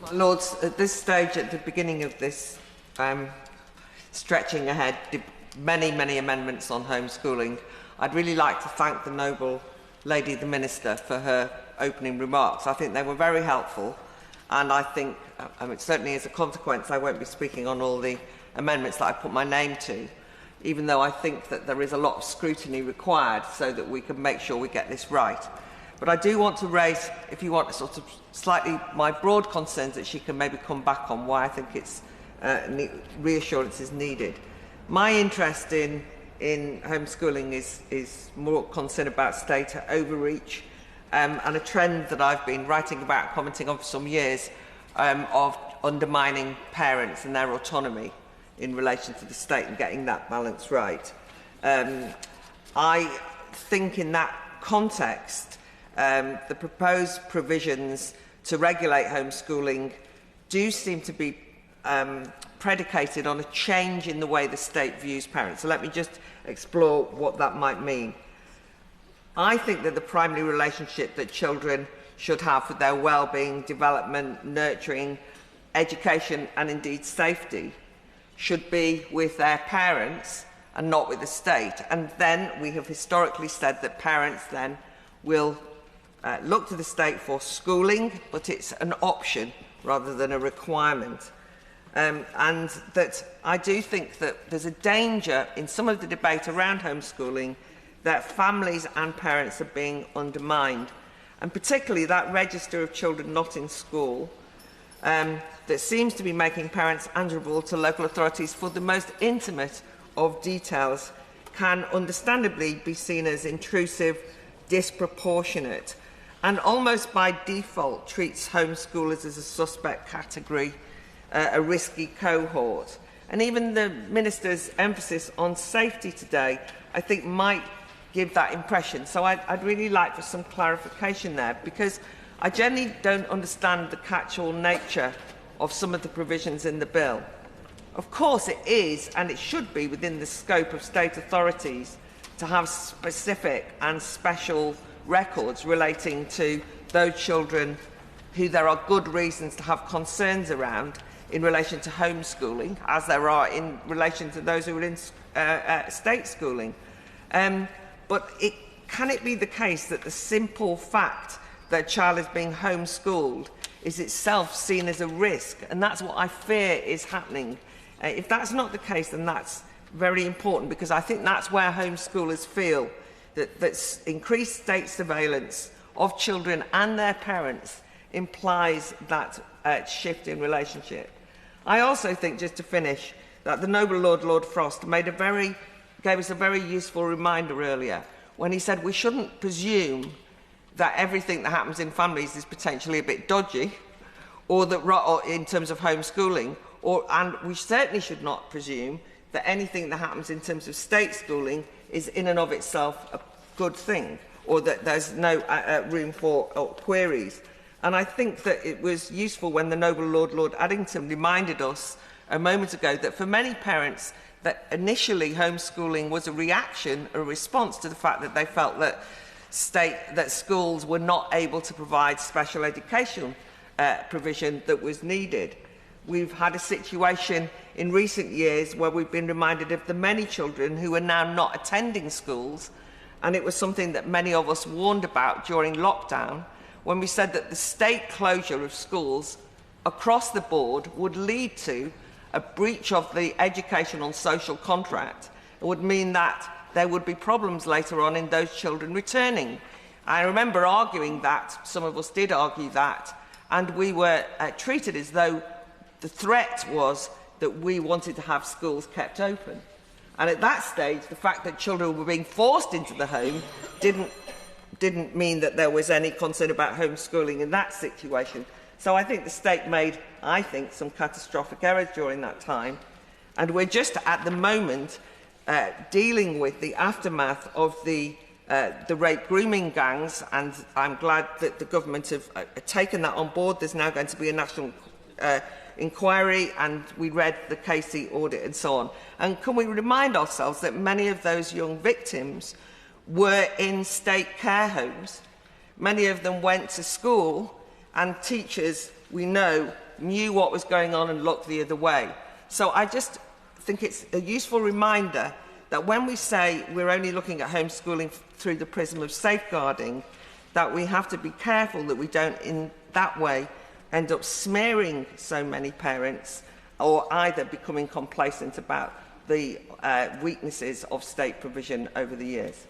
My Lords, at this stage, at the beginning of this stretching ahead, many amendments on homeschooling, I'd really like to thank the noble lady, the Minister, for her opening remarks. I think they were very helpful, and I think, certainly as a consequence, I won't be speaking on all the amendments that I put my name to, even though I think that there is a lot of scrutiny required so that we can make sure we get this right. But I do want to raise, if you want, sort of slightly my broad concerns that she can maybe come back on, why I think it's reassurance is needed. My interest in homeschooling is more concerned about state overreach and a trend that I've been writing about, commenting on for some years, of undermining parents and their autonomy in relation to the state and getting that balance right. I think in that context, the proposed provisions to regulate homeschooling do seem to be predicated on a change in the way the state views parents. So let me just explore what that might mean. I think that the primary relationship that children should have for their well-being, development, nurturing, education and indeed safety should be with their parents and not with the state. And then we have historically said that parents then will look to the state for schooling, but it's an option rather than a requirement. And that I do think that there's a danger in some of the debate around homeschooling that families and parents are being undermined, and particularly that register of children not in school that seems to be making parents answerable to local authorities for the most intimate of details can understandably be seen as intrusive, disproportionate, and almost by default treats homeschoolers as a suspect category, a risky cohort. And even the Minister's emphasis on safety today, I think, might give that impression. So I'd really like for some clarification there, because I generally don't understand the catch-all nature of some of the provisions in the bill. Of course it is, and it should be, within the scope of state authorities to have specific and special records relating to those children who there are good reasons to have concerns around in relation to homeschooling, as there are in relation to those who are in state schooling. But can it be the case that the simple fact that a child is being homeschooled is itself seen as a risk? And that's what I fear is happening. If that's not the case, then that's very important, because I think that's where homeschoolers feel that increased state surveillance of children and their parents implies that shift in relationship. I also think, just to finish, that the noble Lord Frost gave us a very useful reminder earlier when he said we shouldn't presume that everything that happens in families is potentially a bit dodgy, or in terms of homeschooling, and we certainly should not presume that anything that happens in terms of state schooling is in and of itself a good thing, or that there's no room for queries. And I think that it was useful when the noble Lord Addington reminded us a moment ago that for many parents that initially homeschooling was a reaction, a response to the fact that they felt that schools were not able to provide special education provision that was needed. We've had a situation in recent years where we've been reminded of the many children who are now not attending schools, and it was something that many of us warned about during lockdown, when we said that the state closure of schools across the board would lead to a breach of the educational and social contract. It would mean that there would be problems later on in those children returning. I remember arguing that, some of us did argue that, and we were treated as though the threat was that we wanted to have schools kept open. And at that stage, the fact that children were being forced into the home didn't mean that there was any concern about homeschooling in that situation. So I think the state made, some catastrophic errors during that time. And we're just at the moment dealing with the aftermath of the rape grooming gangs, and I'm glad that the government have taken that on board. There's now going to be a national inquiry, and we read the Casey audit and so on. And can we remind ourselves that many of those young victims were in state care homes? Many of them went to school, and teachers, we know, knew what was going on and looked the other way. So I just think it's a useful reminder that when we say we're only looking at homeschooling through the prism of safeguarding, that we have to be careful that we don't in that way end up smearing so many parents or either becoming complacent about the weaknesses of state provision over the years.